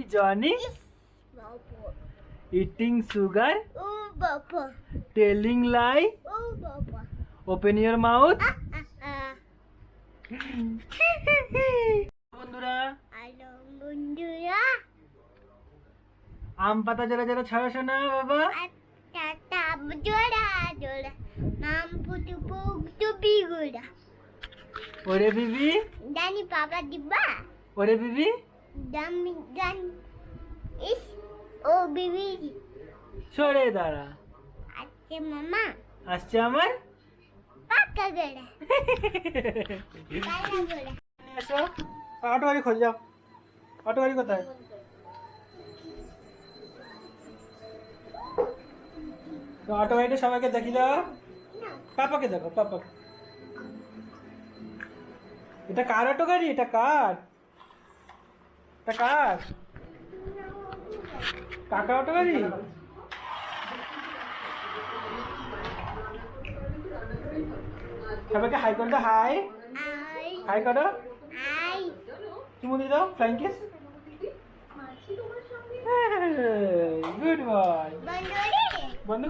Johnny? Baba. Eating sugar? Oh, Baba. Telling lie? Oh, Baba. Open your mouth. বন্ধুরা hello বন্ধুরা, আম পাতা জোড়া জোড়া ছড়াছো না বাবা। একটা জোড়া জোড়া নাম পুটু পুটু বিগুড়া ওরে বিবি, জানি পাপা দিবা ওরে বিবি, দামি গান ইস ও বিবি সরে দাঁড়া, আজকে মামা আসছে আমার পাকা গোড়া কালা গোড়া। এসো, অটো গাড়ি খোঁজ যাও। অটো গাড়ি কোথায়? তো অটো গাড়িটা সবাইকে দেখি দাও। পাপাকে দেখো, পাপাকে। এটা কার অটো গাড়ি? এটা কার? এটা কার? কাকা অটো গাড়ি? সবাইকে হাই করো, হাই আই হাই করো, আই চুমু দিয়ে দাও, ফ্লাইং কিস। Good boy. বন্ধুরে বন্ধু